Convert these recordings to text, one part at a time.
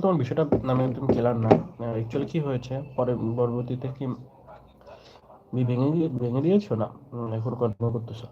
তোমার বিষয়টা আমি একদম ক্লিয়ার না। অ্যাকচুয়ালি কি হয়েছে, পরবর্তীতে কি ভেঙে দিয়েছো না এখন কন্টিনিউ করতেছো?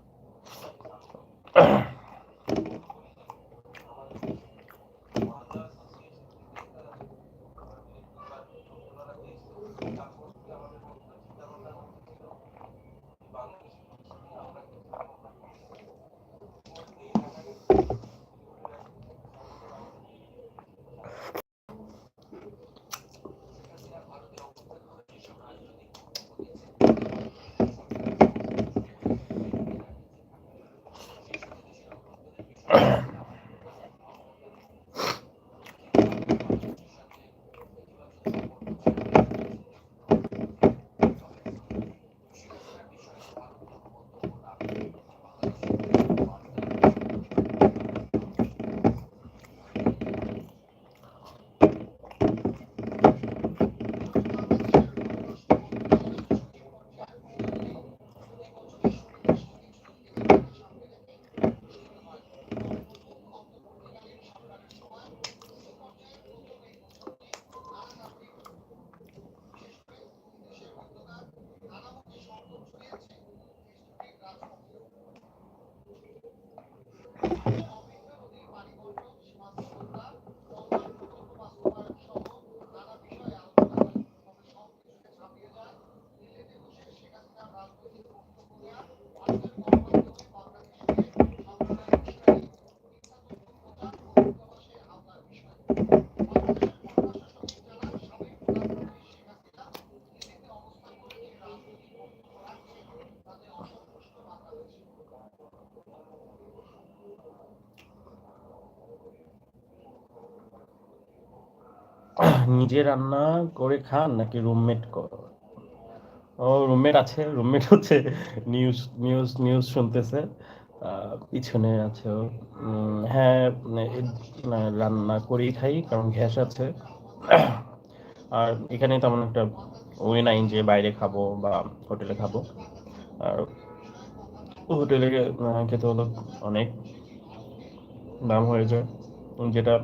নিজে রান্না করে খান নাকি রুমমেট? ও, রুমমেট আছে। রুমমেট হচ্ছে নিউজ নিউজ নিউজ শুনতেছে, পিছনে আছে ও। হ্যাঁ, রান্না করেই খাই কারণ গ্যাস আছে। আর এখানে তেমন একটা ওয়ে নাই যে বাইরে খাবো বা হোটেলে খাবো। আর হোটেলে খেতে হলো অনেক দাম হয়ে যায়, যেটা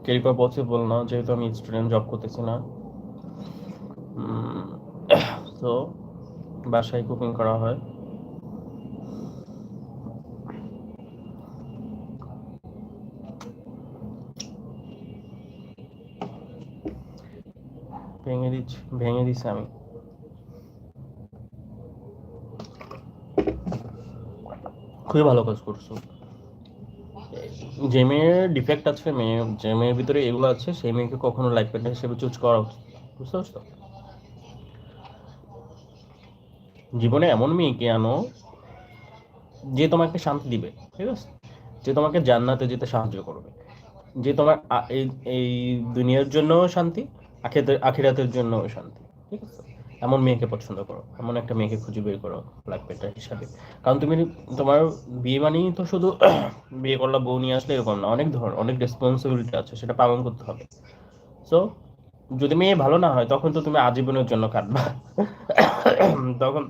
ক্যারি করা পসিবল না যেহেতু আমি স্টুডেন্ট, জব করতেছি না। তো বাসায় কুকিং করা হয়। ভেঙে দিচ্ছি আমি। খুবই ভালো কাজ করছো। যে মেয়ের ডিফেক্ট আছে, যে মেয়ের ভিতরে এগুলো আছে, সেই মেয়েকে কখনো লাইফ পার্টনার হিসেবে চুজ করা উচিত। বুঝতে পারছো? জীবনে এমন মেয়েকে আনো যে তোমাকে শান্তি দিবে, ঠিক আছে? যে তোমাকে জান্নাতে যেতে সাহায্য করবে, যে তোমার এই এই দুনিয়ার জন্যও শান্তি, আখিরাতের জন্যও শান্তি, ঠিক আছে? এমন মেয়েকে পছন্দ করো, এমন একটা মেয়েকে খুঁজে বের করো লাইফ পার্টনার হিসাবে। কারণ তোমার বিয়ে মানেই তো শুধু বিয়ে করলা, বউ নিয়ে আসলে এরকম না, অনেক রেসপন্সিবিলিটি আছে, সেটা পালন করতে হবে। সো যদি মেয়ে ভালো না হয় তখন তো তুমি আজীবনের জন্য কাটবা। তখন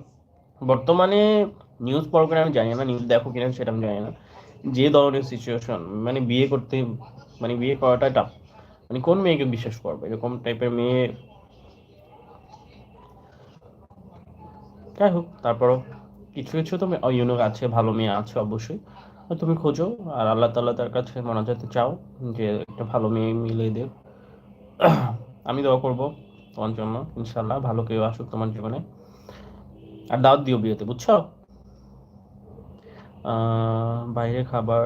বর্তমানে নিউজ পড়ো কিনা আমি জানি না, নিউজ দেখো কিনা সেটা আমি জানি না, যে ধরনের সিচুয়েশন, মানে বিয়ে করতে, মানে বিয়ে করাটা টাফ। মানে কোন মেয়েকে বিশ্বাস করবে এরকম টাইপের মেয়ে? যাই হোক, তারপরও কিছু কিছু তো ইউনিক আছে, ভালো মেয়ে আছে অবশ্যই। তো তুমি খোঁজো, আর আল্লাহ তাআলা তার কাছে মোনাজাতে চাও যে একটা ভালো মেয়ে মিলিয়ে দে। আমি দোয়া করবো তোমার জন্য, ইনশাল্লাহ ভালো কেউ আসুক তোমার জীবনে। আর দাওয়াত দিও বিয়েতে, বুঝছো? বাইরে খাবার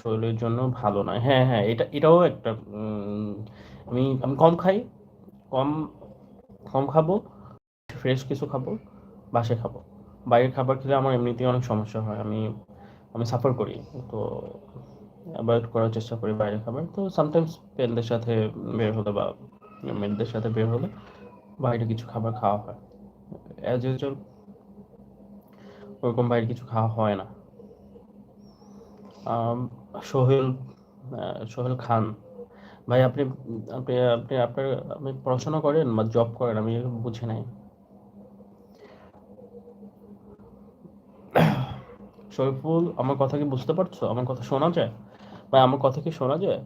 শরীরের জন্য ভালো নয়। হ্যাঁ, হ্যাঁ, এটাও একটা। আমি আমি কম খাই, কম কম খাবো, ফ্রেশ কিছু খাবো, বাসায় খাবো। বাইরের খাবার খেলে আমার এমনিতেই অনেক সমস্যা হয়, আমি আমি সাফার করি। তো অ্যাভয়েড করার চেষ্টা করি বাইরের খাবার। তো সামটাইমস ফ্রেন্ডদের সাথে বের হলে বা মেয়েদের সাথে বের হলে বাইরে কিছু খাবার খাওয়া হয়। অ্যাজ ইউজুয়াল ওরকম বাইরে কিছু খাওয়া হয় না। আম, সোহেল সোহেল খান ভাই, আপনি আপনি আপনি আপনার আপনি পড়াশোনা করেন বা জব করেন, আমি বুঝি নাই। শরীফুল, আমার কথা কি বুঝতে পারছো? আমার কথা শোনা যায়? ভাই, আমার কথা কি শোনা যায়?